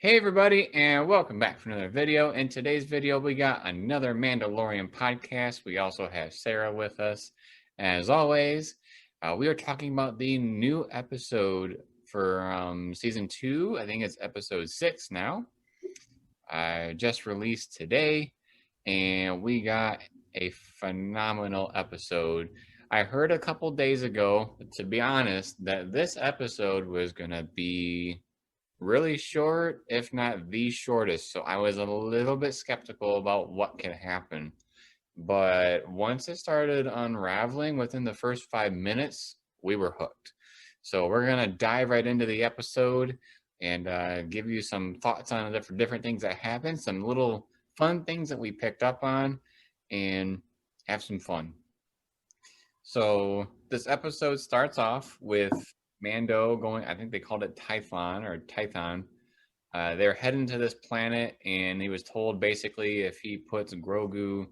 Hey everybody, and welcome back for another video. In today's video, we got another Mandalorian podcast. We also have Sarah with us. As always, we are talking about the new episode for season 2. I think it's episode 6 now. Just released today, and we got a phenomenal episode. I heard a couple days ago, to be honest, that this episode was going to be really short, if not the shortest. So I was a little bit skeptical about what could happen. But once it started unraveling within the first 5 minutes, we were hooked. So we're going to dive right into the episode and give you some thoughts on the different things that happened, some little fun things that we picked up on, and have some fun. So this episode starts off with Mando going, I think they called it Tython. They're heading to this planet, and he was told basically if he puts Grogu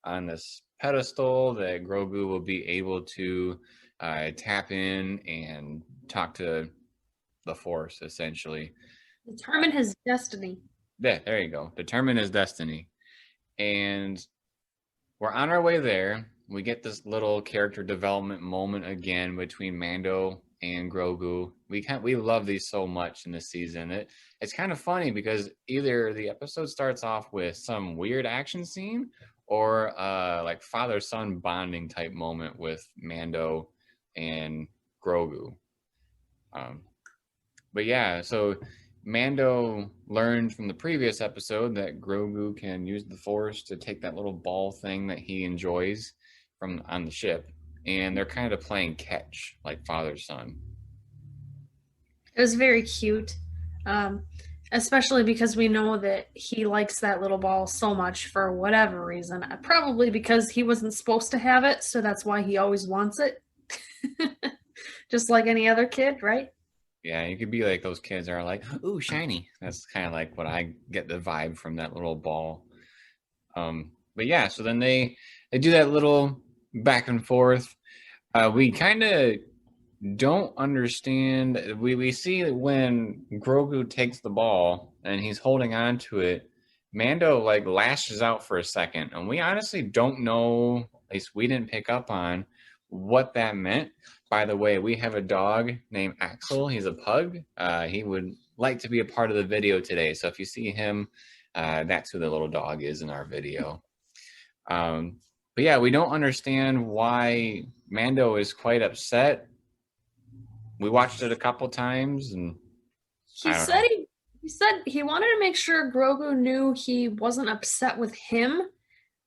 on this pedestal, that Grogu will be able to tap in and talk to the Force, essentially. Determine his destiny. Yeah, there you go. Determine his destiny. And we're on our way there. We get this little character development moment again between Mando and Grogu. We love these so much in this season. It's kind of funny because either the episode starts off with some weird action scene or like father-son bonding type moment with Mando and Grogu. But yeah, so Mando learned from the previous episode that Grogu can use the Force to take that little ball thing that he enjoys from on the ship, and they're kind of playing catch like father-son. It was very cute, especially because we know that he likes that little ball so much for whatever reason. Probably because he wasn't supposed to have it, so that's why he always wants it. Just like any other kid, right? Yeah, you could be like those kids that are like, ooh, shiny. That's kind of like what I get the vibe from that little ball. But yeah, so then they do that little back and forth. We kind of don't understand. We see when Grogu takes the ball and he's holding on to it, Mando like lashes out for a second, and we honestly don't know, at least we didn't pick up on what that meant. By the way, we have a dog named Axel. He's a pug. He would like to be a part of the video today, so if you see him, that's who the little dog is in our video. But yeah, we don't understand why Mando is quite upset. We watched it a couple times, and he said he wanted to make sure Grogu knew he wasn't upset with him,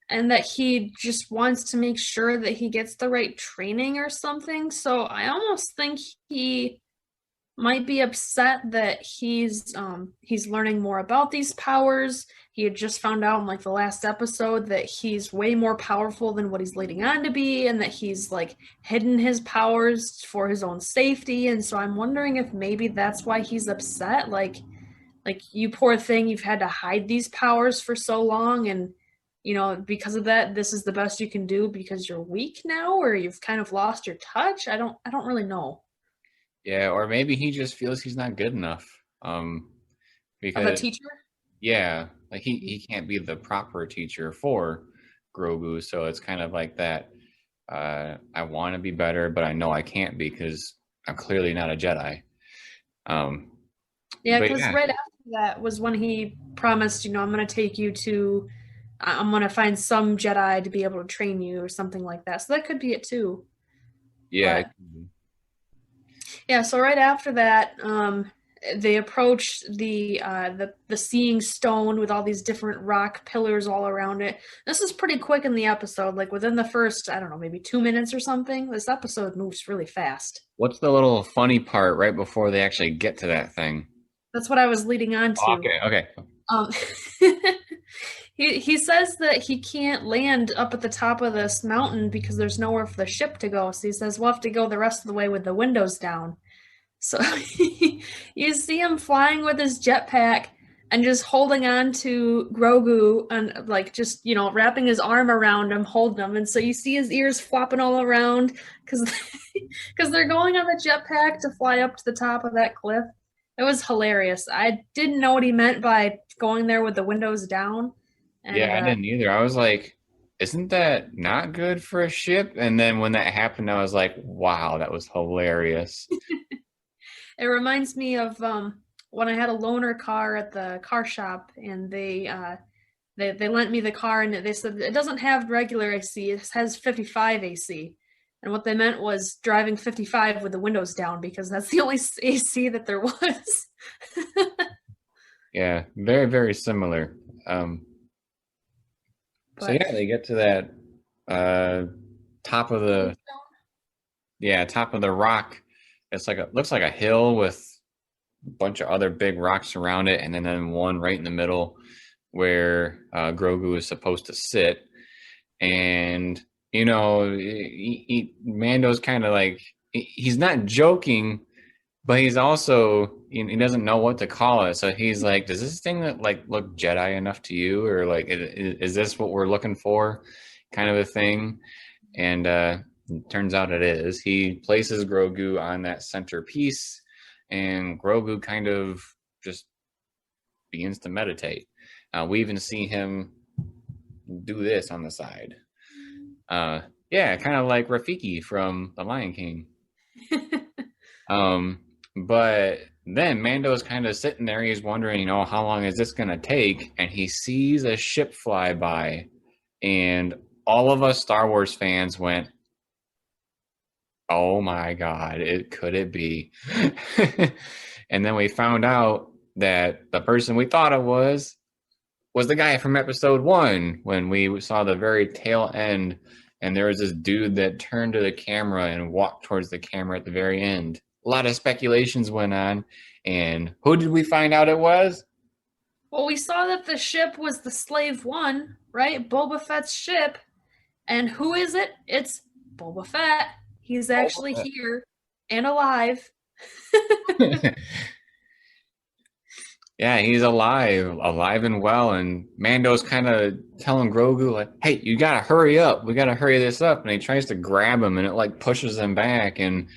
and that he just wants to make sure that he gets the right training or something. So I almost think he might be upset that he's learning more about these powers. He had just found out in like the last episode that he's way more powerful than what he's leading on to be, and that he's like hidden his powers for his own safety. And so I'm wondering if maybe that's why he's upset. Like you poor thing, you've had to hide these powers for so long, and because of that, this is the best you can do because you're weak now, or you've kind of lost your touch. I don't really know. yeah, or maybe he just feels he's not good enough. Of a Because teacher? yeah, like he can't be the proper teacher for Grogu, so it's kind of like that. I want to be better, but I know I can't because I'm clearly not a Jedi. Yeah, But because yeah, right after that was when he promised, I'm going to take you to, I'm going to find some Jedi to be able to train you or something like that. So that could be it too. yeah, But yeah, so right after that, they approach the seeing stone with all these different rock pillars all around it. This is pretty quick in the episode, like within the first, I don't know, maybe 2 minutes or something. This episode moves really fast. what's the little funny part right before they actually get to that thing? That's what I was leading on Oh, to. okay. Um, he says that he can't land up at the top of this mountain because there's nowhere for the ship to go. So he says we'll have to go the rest of the way with the windows down. So you see him flying with his jetpack and just holding on to Grogu and like just wrapping his arm around him, holding him. And so you see his ears flopping all around because they're going on the jetpack to fly up to the top of that cliff. It was hilarious. I didn't know what he meant by going there with the windows down. Yeah, And I didn't either. I was like, isn't that not good for a ship? And then when that happened, I was like, wow, that was hilarious. it reminds me of when I had a loaner car at the car shop, and they lent me the car, and they said it doesn't have regular AC, it has 55 AC. And what they meant was driving 55 with the windows down, because that's the only AC that there was. Yeah, very, very similar. Um, so But yeah, they get to that uh top of the top of the rock. It's like looks like a hill with a bunch of other big rocks around it, and then one right in the middle where Grogu is supposed to sit. And Mando's kind of like he's not joking, but he's also he doesn't know what to call it. So he's like, "Does this thing like look Jedi enough to you, or like is this what we're looking for?" Kind of a thing. And turns out it is. He places Grogu on that centerpiece, and Grogu kind of just begins to meditate. We even see him do this on the side. Yeah, kind of like Rafiki from The Lion King. But then Mando is kind of sitting there. He's wondering, how long is this going to take? And he sees a ship fly by, and all of us Star Wars fans went, "Oh my God, could it be?" And then we found out that the person we thought it was the guy from episode 1, when we saw the very tail end, and there was this dude that turned to the camera and walked towards the camera at the very end. A lot of speculations went on, and who did we find out it was? well, we saw that the ship was the Slave One, right? Boba Fett's ship. And who is it? It's Boba Fett. He's actually here and alive. Yeah, he's alive and well. And Mando's kind of telling Grogu, like, "Hey, you gotta hurry up. We gotta hurry this up." And he tries to grab him, and it like pushes him back. And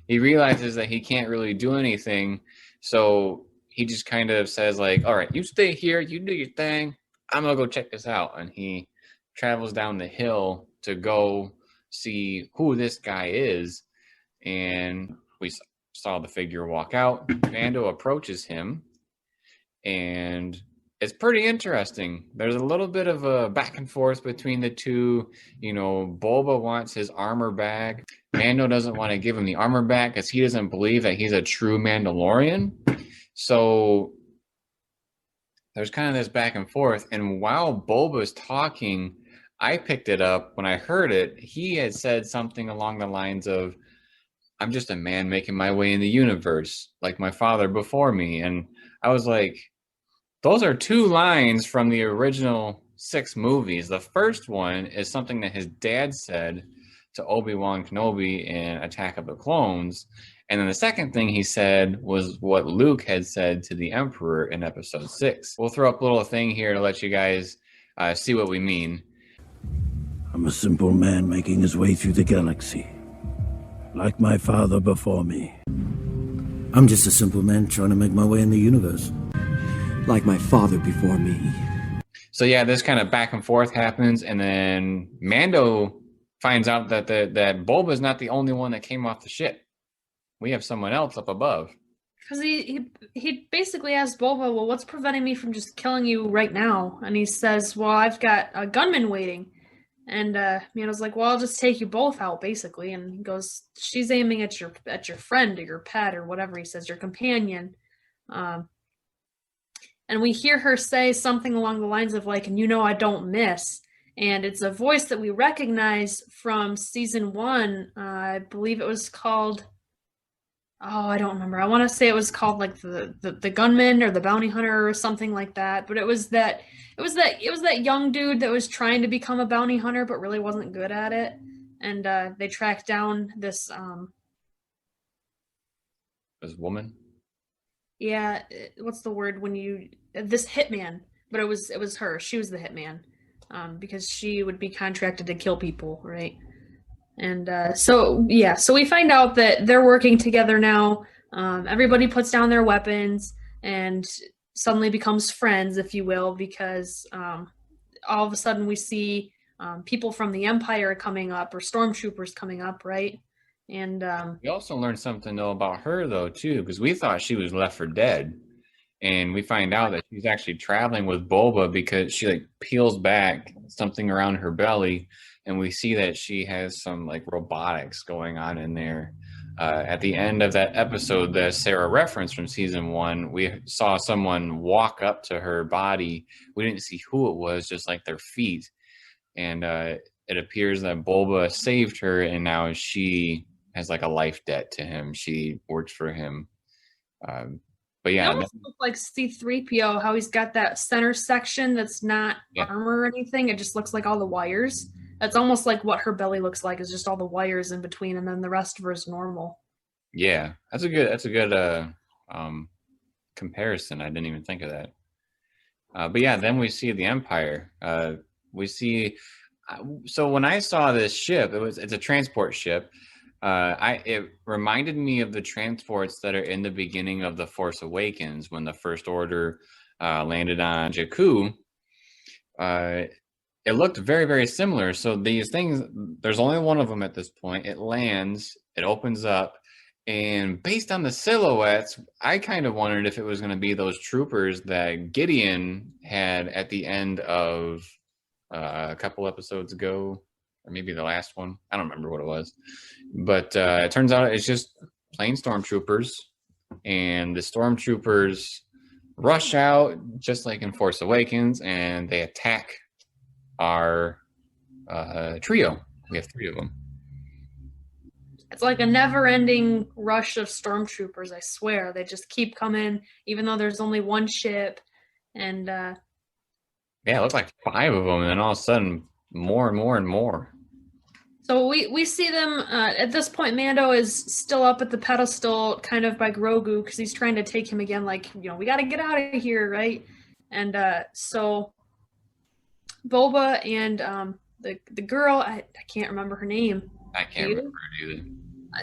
he realizes that he can't really do anything. So he just kind of says, like, "All right, you stay here. You do your thing. I'm gonna go check this out." And he travels down the hill to go see who this guy is. And we saw the figure walk out. Mando approaches him, and it's pretty interesting. There's a little bit of a back and forth between the two. Boba wants his armor back. Mando doesn't want to give him the armor back because he doesn't believe that he's a true Mandalorian. So there's kind of this back and forth. And while Boba's talking, I picked it up when I heard it. He had said something along the lines of, "I'm just a man making my way in the universe, like my father before me." And I was like, those are 2 lines from the original 6 movies. The first one is something that his dad said to Obi-Wan Kenobi in Attack of the Clones. And then the second thing he said was what Luke had said to the Emperor in episode 6. We'll throw up a little thing here to let you guys see what we mean. "I'm a simple man making his way through the galaxy, like my father before me. I'm just a simple man trying to make my way in the universe, like my father before me." So yeah, this kind of back and forth happens, and then Mando finds out that that Boba is not the only one that came off the ship. We have someone else up above. Because he basically asked Boba, "Well, what's preventing me from just killing you right now?" And he says, "Well, I've got a gunman waiting." And Mando's like, "Well, I'll just take you both out, basically." And he goes, "She's aiming at your friend or your pet or whatever he says, your companion." And we hear her say something along the lines of like, "And I don't miss." And it's a voice that we recognize from season 1. I believe it was called, I don't remember. I want to say it was called like the gunman or the bounty hunter or something like that. But it was that young dude that was trying to become a bounty hunter but really wasn't good at it. And they tracked down this woman. Yeah, what's the word when this hitman? But it was her. She was the hitman, because she would be contracted to kill people, right? And so we find out that they're working together now. Everybody puts down their weapons and suddenly becomes friends, if you will, because all of a sudden we see people from the Empire coming up or stormtroopers coming up, right? And We also learned something though about her though too, because we thought she was left for dead, and we find out that she's actually traveling with Boba because she like peels back something around her belly, and we see that she has some like robotics going on in there. At the end of that episode that Sarah referenced from season 1, we saw someone walk up to her body. We didn't see who it was, just like their feet, and it appears that Bulba saved her, and now she has like a life debt to him. She works for him. But it yeah, almost looks like C-3PO, how he's got that center section that's not armor or anything. It just looks like all the wires. That's almost like what her belly looks like, is just all the wires in between, and then the rest of her is normal. yeah, that's a good comparison. I didn't even think of that. But yeah, then we see the Empire. We see. So when I saw this ship, it's a transport ship. It reminded me of the transports that are in the beginning of The Force Awakens when the First Order landed on Jakku. It looked very, very similar. So these things, there's only one of them at this point. It lands, it opens up, and based on the silhouettes, I kind of wondered if it was going to be those troopers that Gideon had at the end of a couple episodes ago, or maybe the last one. I don't remember what it was. But it turns out it's just plain stormtroopers, and the stormtroopers rush out just like in Force Awakens, and they attack our trio. We have 3 of them. It's like a never-ending rush of stormtroopers, I swear. They just keep coming, even though there's only one ship. And yeah, it looked like 5 of them, and then all of a sudden, more and more and more. So we see them, at this point, Mando is still up at the pedestal, kind of by Grogu, because he's trying to take him again, like, we got to get out of here, right? And so Boba and the girl, I can't remember her name. I can't remember it either.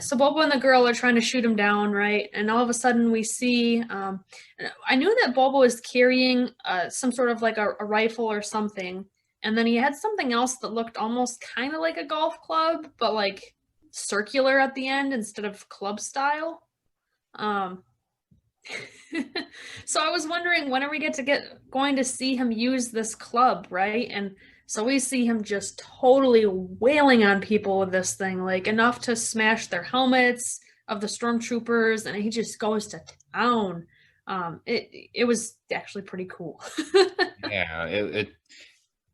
So Boba and the girl are trying to shoot him down, right? And all of a sudden we see, I knew that Boba was carrying some sort of like a rifle or something. And then he had something else that looked almost kind of like a golf club, but like circular at the end instead of club style. So I was wondering, when are we going to see him use this club, right? And so we see him just totally wailing on people with this thing, like enough to smash their helmets of the stormtroopers, and he just goes to town. It was actually pretty cool. Yeah,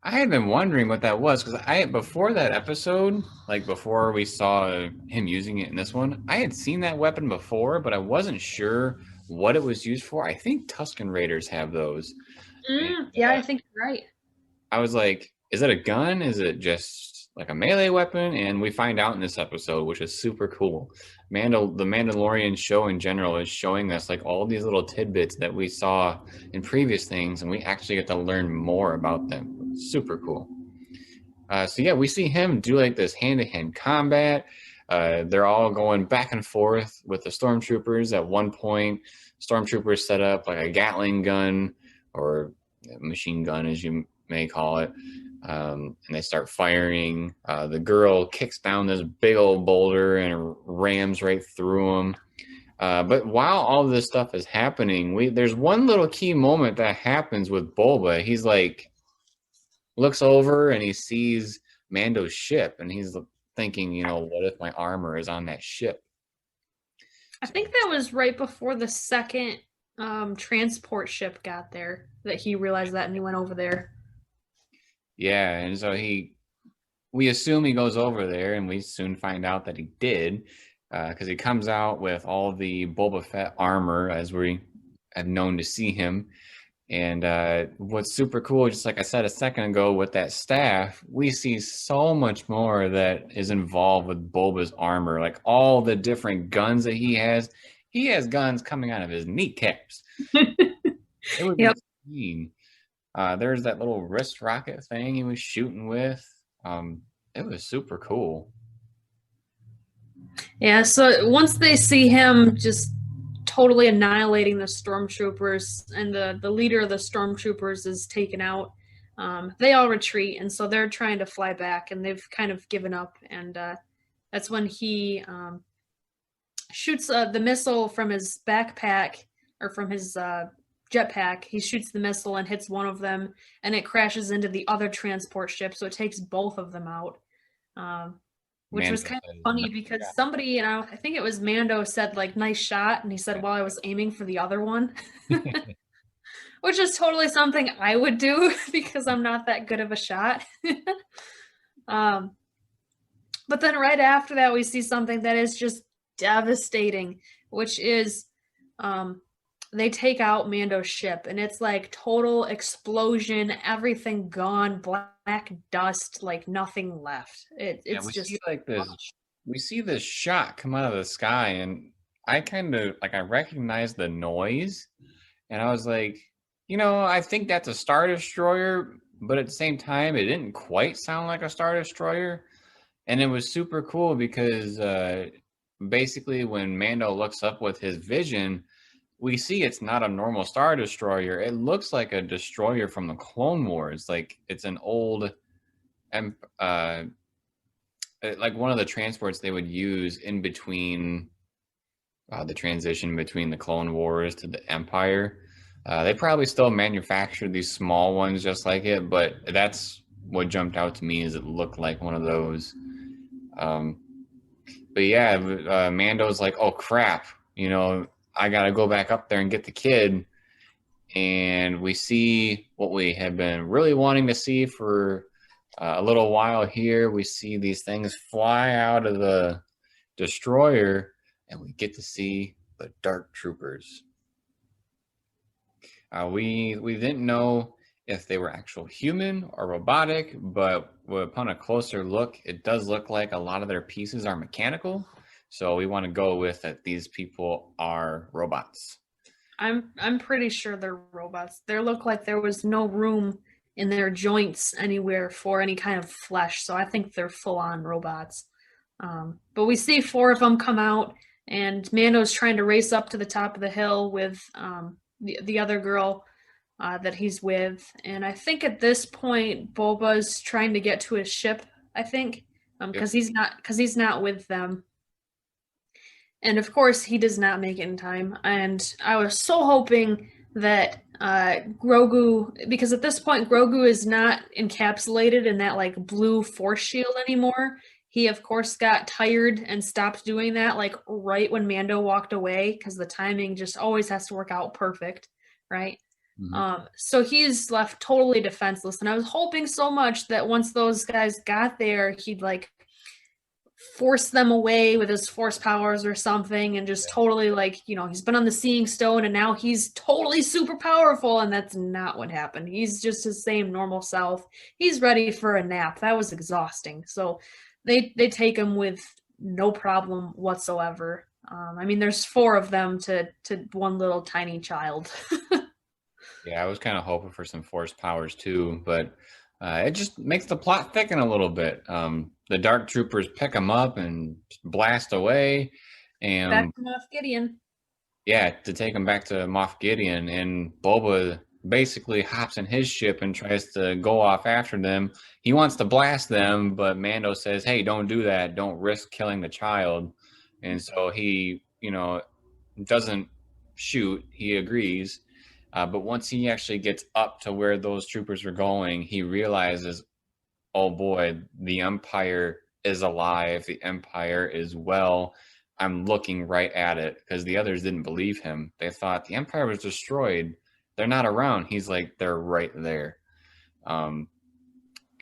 I had been wondering what that was, because before that episode, like before we saw him using it in this one, I had seen that weapon before, but I wasn't sure what it was used for. I think Tusken Raiders have those. Yeah, I think you're right. I was like, is it a gun? Is it just like a melee weapon? And we find out in this episode, which is super cool. The Mandalorian show in general is showing us like all these little tidbits that we saw in previous things, and we actually get to learn more about them. Super cool. So yeah, we see him do like this hand-to-hand combat. They're all going back and forth with the stormtroopers. At one point, stormtroopers set up like a Gatling gun, or a machine gun as you may call it, and they start firing. The girl kicks down this big old boulder and rams right through him. But while all this stuff is happening, there's one little key moment that happens with Bulba. He's like, looks over and he sees Mando's ship, and he's thinking, what if my armor is on that ship? I think that was right before the second transport ship got there that he realized that, and he went over there. Yeah, and so we assume he goes over there, and we soon find out that he did, because he comes out with all the Boba Fett armor as we have known to see him. And what's super cool, just like I said a second ago with that staff, we see so much more that is involved with Boba's armor, like all the different guns that he has. He has guns coming out of his kneecaps. It would be insane. There's that little wrist rocket thing he was shooting with. It was super cool. Yeah, so once they see him just totally annihilating the stormtroopers, and the leader of the stormtroopers is taken out. They all retreat, and so they're trying to fly back, and they've kind of given up. And that's when he shoots the missile from his backpack, or from his jetpack. He shoots the missile and hits one of them, and it crashes into the other transport ship, so it takes both of them out. Which was kind of funny because somebody, I think it was Mando, said like, "Nice shot," and he said, "Well, I was aiming for the other one." Which is totally something I would do because I'm not that good of a shot. But then right after that, we see something that is just devastating, which is they take out Mando's ship, and it's like total explosion, everything gone, black dust, like nothing left. It's just see like this. We see this shot come out of the sky, and I kind of like, I recognized the noise, and I was like, I think that's a Star Destroyer, but at the same time, it didn't quite sound like a Star Destroyer. And it was super cool because basically when Mando looks up with his vision, we see it's not a normal Star Destroyer. It looks like a destroyer from the Clone Wars. Like it's an old, like one of the transports they would use in between the transition between the Clone Wars to the Empire. They probably still manufacture these small ones just like it, but that's what jumped out to me, is it looked like one of those. But yeah, Mando's like, "Oh crap, I gotta go back up there and get the kid." And we see what we have been really wanting to see for a little while here. We see these things fly out of the destroyer, and we get to see the Dark Troopers. We didn't know if they were actual human or robotic, but upon a closer look, it does look like a lot of their pieces are mechanical. So we want to go with that these people are robots. I'm pretty sure they're robots. They look like there was no room in their joints anywhere for any kind of flesh. So I think they're full-on robots. But we see 4 of them come out, and Mando's trying to race up to the top of the hill with the other girl that he's with. And I think at this point, Boba's trying to get to his ship, I think, because he's not with them. And of course, he does not make it in time. And I was so hoping that Grogu, because at this point, Grogu is not encapsulated in that like blue force shield anymore. He, of course, got tired and stopped doing that like right when Mando walked away, because the timing just always has to work out perfect, right? Mm-hmm. So he's left totally defenseless. And I was hoping so much that once those guys got there, he'd like force them away with his force powers or something, and just totally like, he's been on the Seeing Stone and now he's totally super powerful, and that's not what happened. He's just his same normal self. He's ready for a nap. That was exhausting. So they take him with no problem whatsoever. I mean, there's 4 of them to one little tiny child. Yeah, I was kind of hoping for some force powers too, but it just makes the plot thicken a little bit. The Dark Troopers pick him up and blast away, and back to Moff Gideon. Yeah, to take him back to Moff Gideon, and Boba basically hops in his ship and tries to go off after them. He wants to blast them, but Mando says, "Hey, don't do that. Don't risk killing the child." And so he, doesn't shoot. He agrees. But once he actually gets up to where those troopers are going, he realizes, oh boy, the Empire is alive. The Empire is well. I'm looking right at it, because the others didn't believe him. They thought the Empire was destroyed. They're not around. He's like, they're right there. I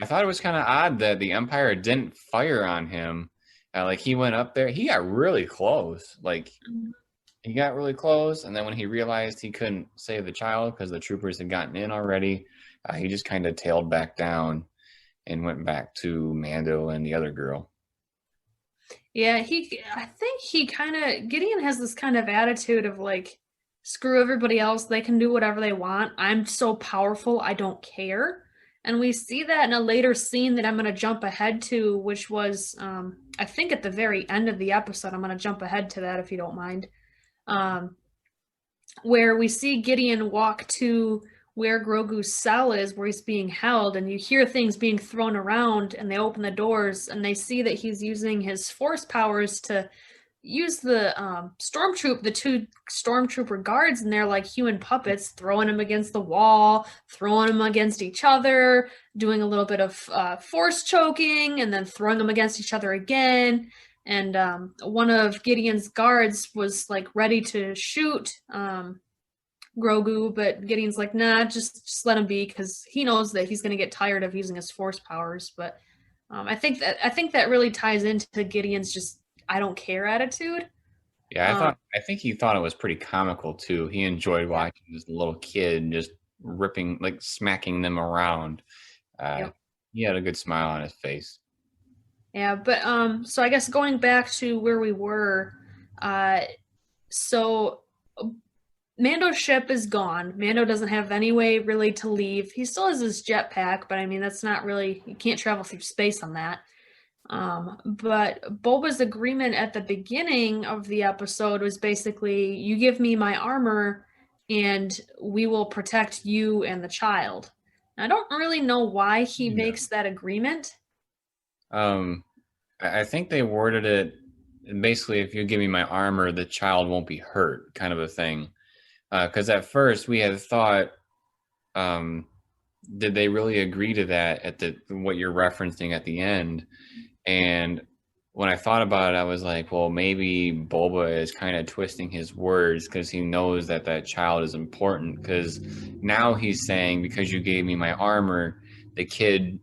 thought it was kind of odd that the Empire didn't fire on him. Like he went up there, he got really close. Like he got really close, and then when he realized he couldn't save the child because the troopers had gotten in already, he just kind of tailed back down and went back to Mando and the other girl. Yeah, I think Gideon has this kind of attitude of like, screw everybody else, they can do whatever they want. I'm so powerful, I don't care. And we see that in a later scene that I'm going to jump ahead to, which was, I think at the very end of the episode. I'm going to jump ahead to that if you don't mind. where we see Gideon walk to where Grogu's cell is, where he's being held, and you hear things being thrown around, and they open the doors, and they see that he's using his force powers to use the the two stormtrooper guards, and they're like human puppets, throwing them against the wall, throwing them against each other, doing a little bit of force choking, and then throwing them against each other again. And one of Gideon's guards was like ready to shoot Grogu, but Gideon's like, nah, just let him be, because he knows that he's going to get tired of using his force powers. But I think that really ties into Gideon's just I don't care attitude. Yeah, I think he thought it was pretty comical too. He enjoyed watching this little kid just ripping, like smacking them around. He had a good smile on his face. Yeah, but so I guess going back to where we were, so Mando's ship is gone. Mando doesn't have any way really to leave. He still has his jetpack, but I mean that's not really, you can't travel through space on that. But Boba's agreement at the beginning of the episode was basically, you give me my armor and we will protect you and the child. I don't really know why he makes that agreement. I think they worded it basically, if you give me my armor, the child won't be hurt, kind of a thing. Because at first we had thought, did they really agree to that at what you're referencing at the end? And when I thought about it, I was like, well, maybe Boba is kind of twisting his words because he knows that that child is important. Because now he's saying, because you gave me my armor, the kid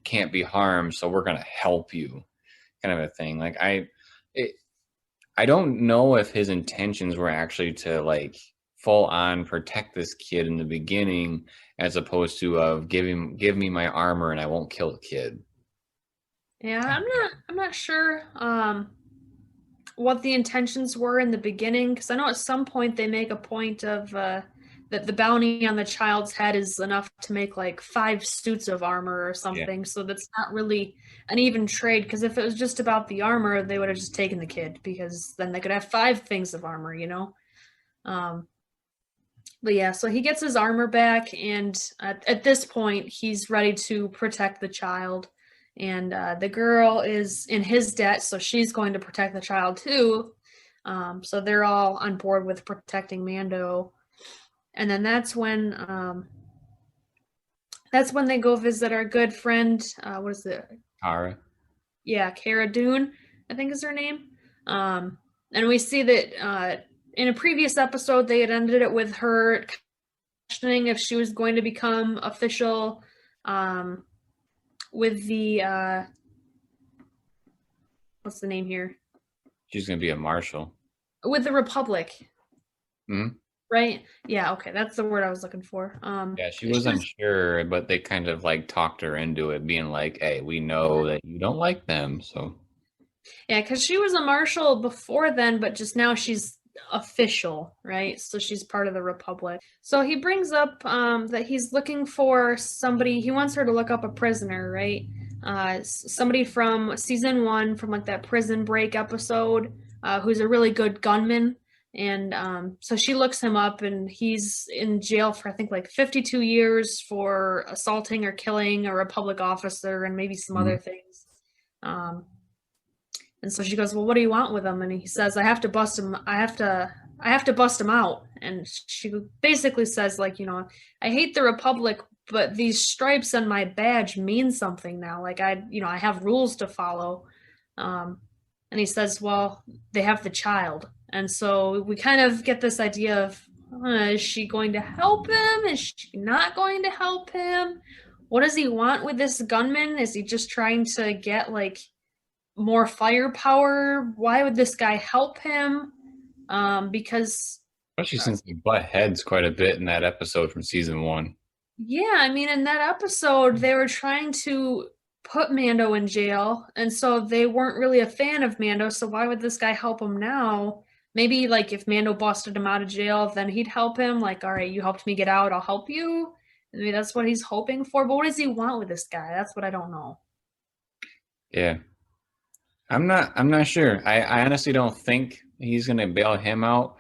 can't be harmed, so we're going to help you, kind of a thing. Like, I don't know if his intentions were actually to, like, full on protect this kid in the beginning, as opposed to give me my armor and I won't kill the kid. Yeah, I'm not sure what the intentions were in the beginning, because I know at some point they make a point of that the bounty on the child's head is enough to make like 5 suits of armor or something. Yeah. So that's not really an even trade, because if it was just about the armor, they would have just taken the kid, because then they could have 5 things of armor, you know? But yeah, so he gets his armor back, and at this point, he's ready to protect the child. And the girl is in his debt, so she's going to protect the child too. So they're all on board with protecting Mando. And then that's when they go visit our good friend. What is it? Cara. Yeah, Cara Dune, I think is her name. And we see that in a previous episode, they had ended it with her questioning if she was going to become official with the what's the name here? She's gonna be a marshal. With the Republic. Mm-hmm. Right? Yeah, okay, that's the word I was looking for. Yeah, she was unsure, but they kind of like talked her into it, being like, hey, we know that you don't like them, so. Yeah, because she was a marshal before then, but just now she's official, right? So she's part of the Republic. So he brings up that he's looking for somebody. He wants her to look up a prisoner, right? Somebody from season 1, from like that prison break episode, who's a really good gunman. And so she looks him up, and he's in jail for I think like 52 years for assaulting or killing a Republic officer and maybe some other things. And so she goes, well, what do you want with him? And he says, I have to bust him. I have to bust him out. And she basically says, like, you know, I hate the Republic, but these stripes on my badge mean something now. Like I have rules to follow. And he says, well, they have the child. And so we kind of get this idea of, is she going to help him? Is she not going to help him? What does he want with this gunman? Is he just trying to get like more firepower? Why would this guy help him? Because especially since they butt heads quite a bit in that episode from season 1. Yeah, I mean, in that episode, they were trying to put Mando in jail, and so they weren't really a fan of Mando, so why would this guy help him now? Maybe, like, if Mando busted him out of jail, then he'd help him, like, all right, you helped me get out, I'll help you. I mean, that's what he's hoping for, but what does he want with this guy? That's what I don't know. Yeah. I'm not sure. I honestly don't think he's going to bail him out,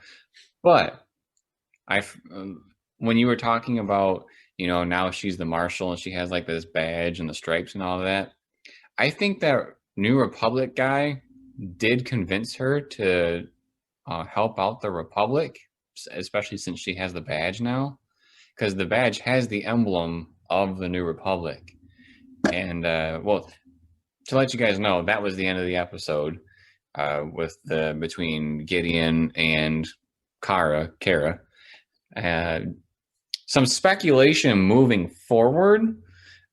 but When you were talking about, now she's the marshal and she has like this badge and the stripes and all of that. I think that New Republic guy did convince her to help out the Republic, especially since she has the badge now, because the badge has the emblem of the New Republic. And well, to let you guys know, that was the end of the episode with between Gideon and Kara. Some speculation moving forward.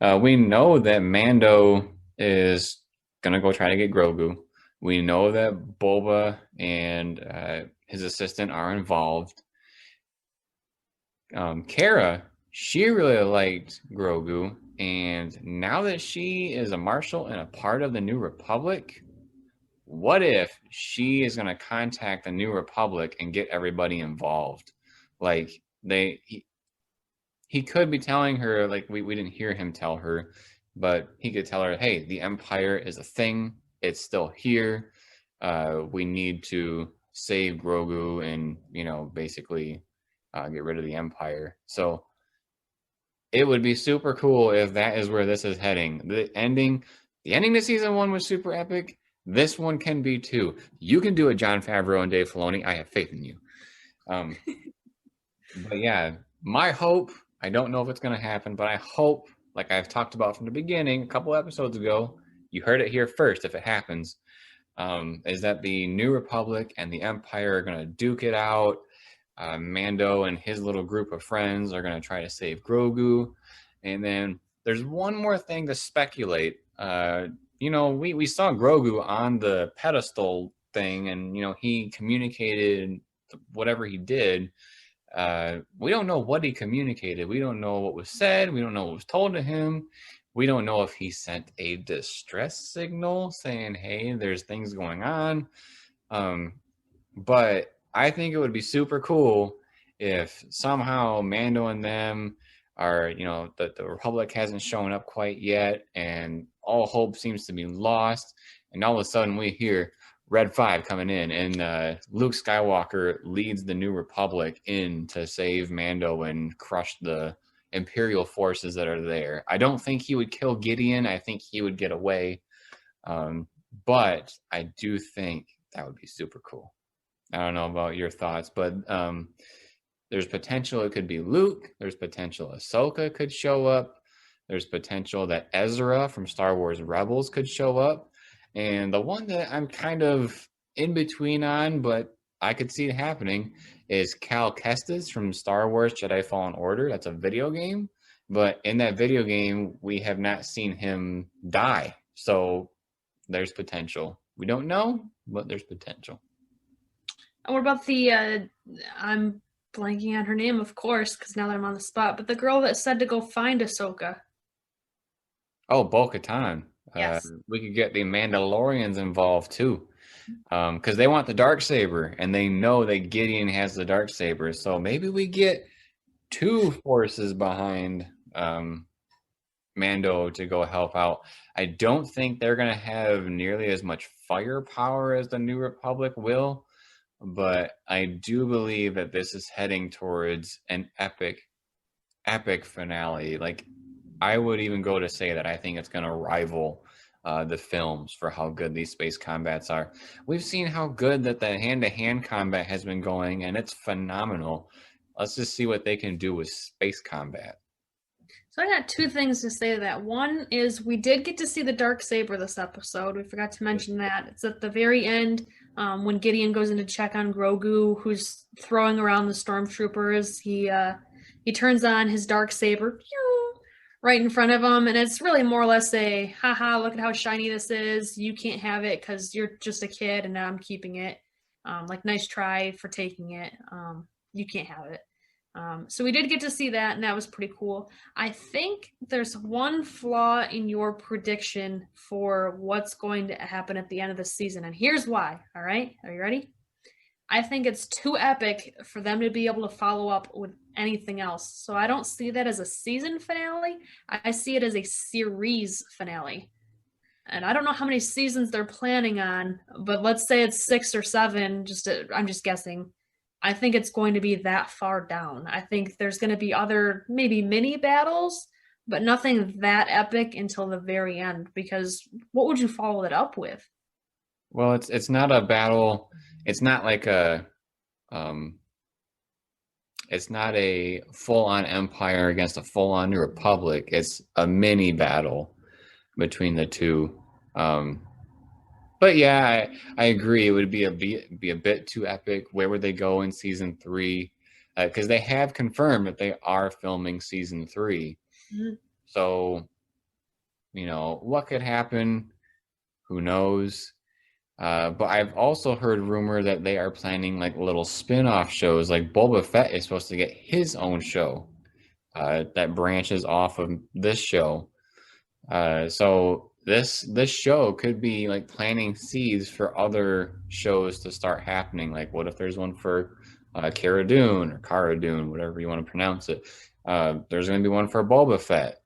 We know that Mando is gonna go try to get Grogu. We know that Boba and his assistant are involved. Kara, she really liked Grogu, and now that she is a marshal and a part of the New Republic, what if she is going to contact the New Republic and get everybody involved? Like he could be telling her, like we didn't hear him tell her, but he could tell her, hey, the Empire is a thing. It's still here. We need to save Grogu and, basically get rid of the Empire. So it would be super cool if that is where this is heading. The ending to season 1 was super epic. This one can be too. You can do it, Jon Favreau and Dave Filoni. I have faith in you. But yeah, my hope, I don't know if it's going to happen, but I hope, like I've talked about from the beginning a couple episodes ago, you heard it here first if it happens, is that the New Republic and the Empire are going to duke it out. Mando and his little group of friends are going to try to save Grogu. And then there's one more thing to speculate. We saw Grogu on the pedestal thing, and, he communicated whatever he did. We don't know what he communicated. We don't know what was said. We don't know what was told to him. We don't know if he sent a distress signal saying, hey, there's things going on. But I think it would be super cool if somehow Mando and them are, that the Republic hasn't shown up quite yet, and all hope seems to be lost. And all of a sudden we hear Red 5 coming in, and Luke Skywalker leads the New Republic in to save Mando and crush the Imperial forces that are there. I don't think he would kill Gideon. I think he would get away. But I do think that would be super cool. I don't know about your thoughts, but there's potential it could be Luke. There's potential Ahsoka could show up. There's potential that Ezra from Star Wars Rebels could show up. And the one that I'm kind of in between on, but I could see it happening, is Cal Kestis from Star Wars Jedi Fallen Order. That's a video game. But in that video game, we have not seen him die. So there's potential. We don't know, but there's potential. And what about the, I'm blanking on her name, of course, because now that I'm on the spot, but the girl that said to go find Ahsoka. Oh, Bo-Katan. Yes. We could get the Mandalorians involved too, because they want the Darksaber, and they know that Gideon has the Darksaber. So maybe we get 2 forces behind Mando to go help out. I don't think they're going to have nearly as much firepower as the New Republic will, but I do believe that this is heading towards an epic finale. Like, I would even go to say that I think it's going to rival the films for how good these space combats are. We've seen how good that the hand-to-hand combat has been going, and it's phenomenal. Let's just see what they can do with space combat. So I got 2 things to say to that. One is we did get to see the Darksaber this episode. We forgot to mention that. It's at the very end when Gideon goes in to check on Grogu, who's throwing around the stormtroopers. He turns on his Darksaber right in front of him, and it's really more or less a, haha, look at how shiny this is. You can't have it because you're just a kid, and now I'm keeping it. Like, nice try for taking it. You can't have it. So we did get to see that, and that was pretty cool. I think there's one flaw in your prediction for what's going to happen at the end of the season, and here's why. All right, are you ready? I think it's too epic for them to be able to follow up with anything else. So I don't see that as a season finale. I see it as a series finale. And I don't know how many seasons they're planning on, but let's say it's 6 or 7. I'm just guessing. I think it's going to be that far down. I think there's going to be other maybe mini battles, but nothing that epic until the very end, because what would you follow it up with? Well, it's not a battle. It's not like um it's not a full-on empire against a full-on new republic. It's a mini battle between the two. But yeah, I agree. It would be a bit too epic. Where would they go in season 3? Because they have confirmed that they are filming season 3. Mhm. So, what could happen? Who knows? But I've also heard rumor that they are planning like little spin-off shows. Like Boba Fett is supposed to get his own show that branches off of this show. So this show could be like planting seeds for other shows to start happening. Like, what if there's one for Cara Dune or Cara Dune, whatever you want to pronounce it? There's going to be one for Boba Fett.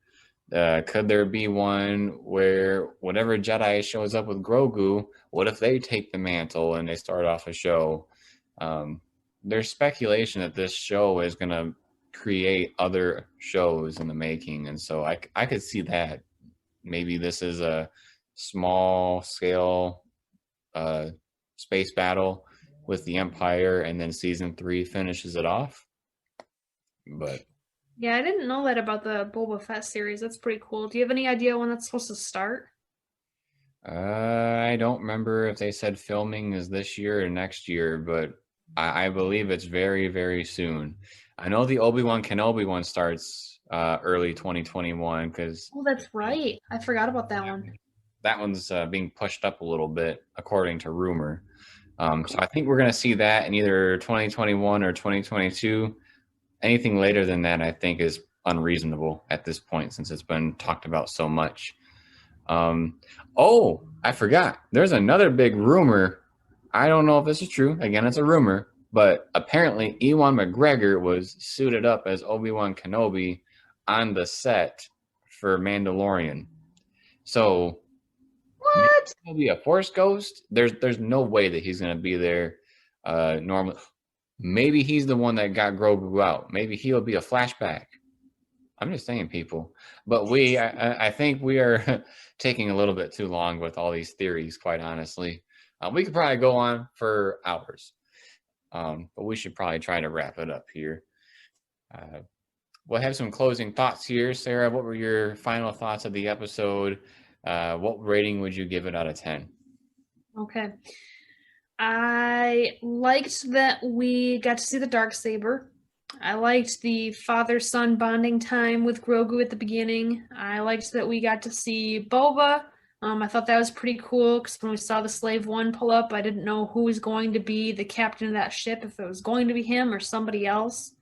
Could there be one where whatever Jedi shows up with Grogu, what if they take the mantle and they start off a show? There's speculation that this show is going to create other shows in the making, and so I could see that. Maybe this is a small scale space battle with the Empire, and then season 3 finishes it off. But Yeah, I didn't know that about the Boba Fett series. That's pretty cool. Do you have any idea when that's supposed to start? I don't remember if they said filming is this year or next year, but I believe it's very, very soon. I know the Obi-Wan Kenobi one starts early 2021 because Oh, that's right. I forgot about that one. that one's being pushed up a little bit according to rumor. So I think we're going to see that in either 2021 or 2022. Anything later than that, I think, is unreasonable at this point since it's been talked about so much. Oh, I forgot. There's another big rumor. I don't know if this is true. Again, it's a rumor. But apparently, Ewan McGregor was suited up as Obi-Wan Kenobi on the set for Mandalorian. So, What? he'll be a Force ghost. There's no way that he's going to be there normally. Maybe he's the one that got Grogu out. Maybe he'll be a flashback. I'm just saying, people. But I think we are taking a little bit too long with all these theories, quite honestly. We could probably go on for hours. But we should probably try to wrap it up here. We'll have some closing thoughts here. Sarah, what were your final thoughts of the episode? What rating would you give it out of 10? Okay. I liked that we got to see the Darksaber. I liked the father-son bonding time with Grogu at the beginning. I liked that we got to see Boba. I thought that was pretty cool because when we saw the Slave One pull up, I didn't know who was going to be the captain of that ship, if it was going to be him or somebody else.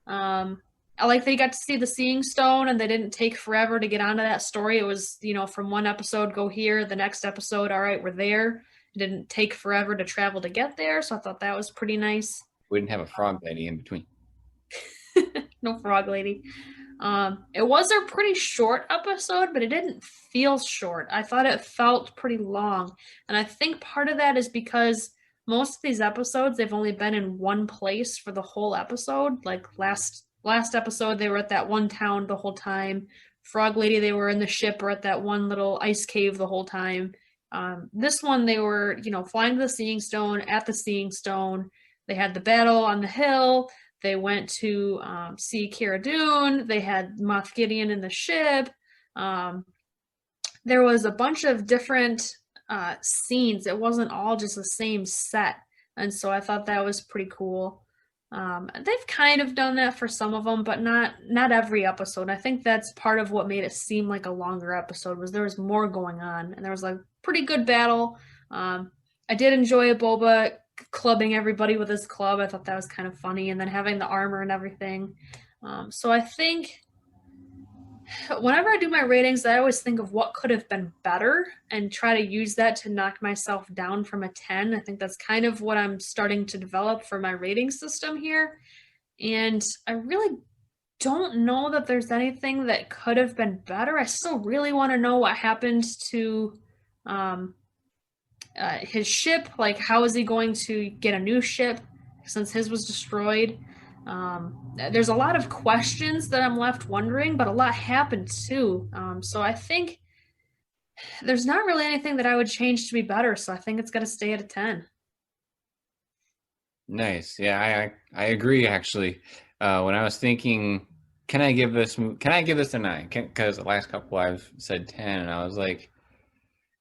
I like that you got to see the Seeing Stone and they didn't take forever to get onto that story. It was, from one episode, go here, the next episode, all right, we're there. It didn't take forever to travel to get there, so I thought that was pretty nice. We didn't have a frog lady in between. No frog lady. It was a pretty short episode, but it didn't feel short. I thought it felt pretty long. And I think part of that is because most of these episodes, they've only been in one place for the whole episode. Like last episode, they were at that one town the whole time. Frog Lady, they were in the ship or at that one little ice cave the whole time. This one, they were, flying to the Seeing Stone, at the Seeing Stone. They had the battle on the hill. They went to see Cara Dune. They had Moff Gideon in the ship. There was a bunch of different scenes. It wasn't all just the same set. And so I thought that was pretty cool. They've kind of done that for some of them, but not every episode. I think that's part of what made it seem like a longer episode, was there was more going on. And there was a pretty good battle. I did enjoy Boba clubbing everybody with his club. I thought that was kind of funny, and then having the armor and everything. So I think whenever I do my ratings, I always think of what could have been better and try to use that to knock myself down from a 10. I think that's kind of what I'm starting to develop for my rating system here. And I really don't know that there's anything that could have been better. I still really want to know what happened to his ship. Like, how is he going to get a new ship? since his was destroyed. There's a lot of questions that I'm left wondering, but a lot happened too. So I think there's not really anything that I would change to be better. So I think it's going to stay at a 10. Nice. Yeah, I agree actually. When I was thinking, can I give this a 9? Because the last couple I've said 10, and I was like,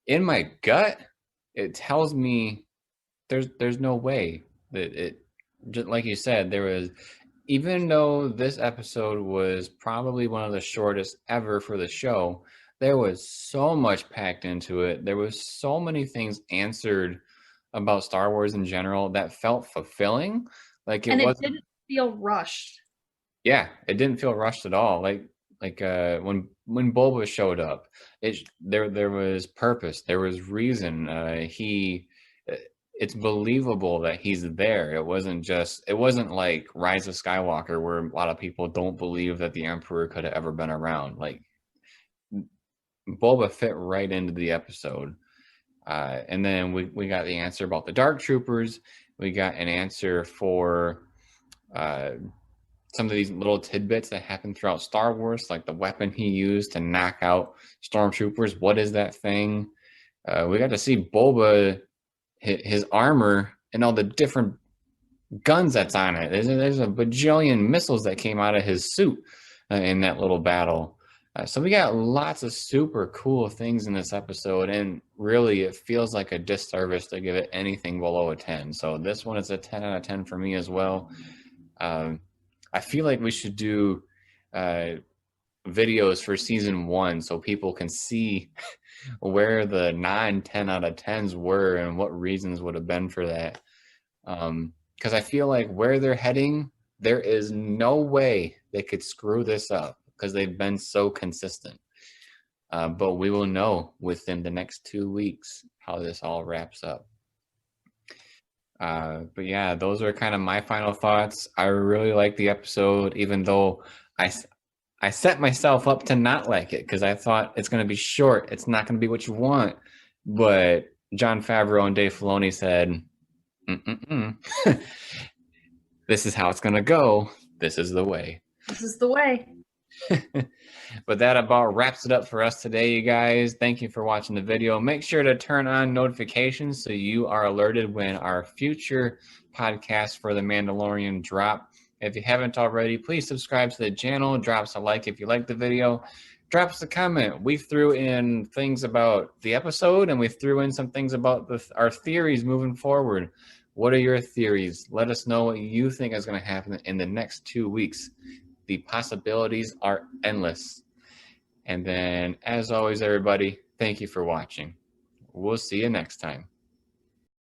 in my gut, it tells me there's no way that it, just like you said, there was, even though this episode was probably one of the shortest ever for the show, there was so much packed into it. There was so many things answered about Star Wars in general that felt fulfilling. Like it And it wasn't, didn't feel rushed. yeah, it didn't feel rushed at all. When Boba showed up, there was purpose, there was reason. It's believable that he's there. It wasn't like Rise of Skywalker where a lot of people don't believe that the Emperor could have ever been around. Like Boba fit right into the episode. And then we got the answer about the Dark Troopers. We got an answer for some of these little tidbits that happen throughout Star Wars, like the weapon he used to knock out stormtroopers. What is that thing? We got to see Boba, his armor, and all the different guns that's on it. There's a bajillion missiles that came out of his suit in that little battle. So we got lots of super cool things in this episode, and really it feels like a disservice to give it anything below a 10. So this one is a 10 out of 10 for me as well. I feel like we should do videos for season 1 so people can see where the 9, 10 out of 10s were and what reasons would have been for that. Because I feel like where they're heading, there is no way they could screw this up because they've been so consistent. But we will know within the next 2 weeks how this all wraps up. But yeah, those are kind of my final thoughts. I really like the episode, even though I set myself up to not like it because I thought it's going to be short. It's not going to be what you want. But Jon Favreau and Dave Filoni said, this is how it's going to go. This is the way. This is the way. But that about wraps it up for us today, you guys. Thank you for watching the video. Make sure to turn on notifications so you are alerted when our future podcasts for The Mandalorian drop. If you haven't already, please subscribe to the channel. Drop us a like if you like the video. Drop us a comment. We threw in things about the episode, and we threw in some things about our theories moving forward. What are your theories? Let us know what you think is going to happen in the next 2 weeks. The possibilities are endless. And then, as always, everybody, thank you for watching. We'll see you next time.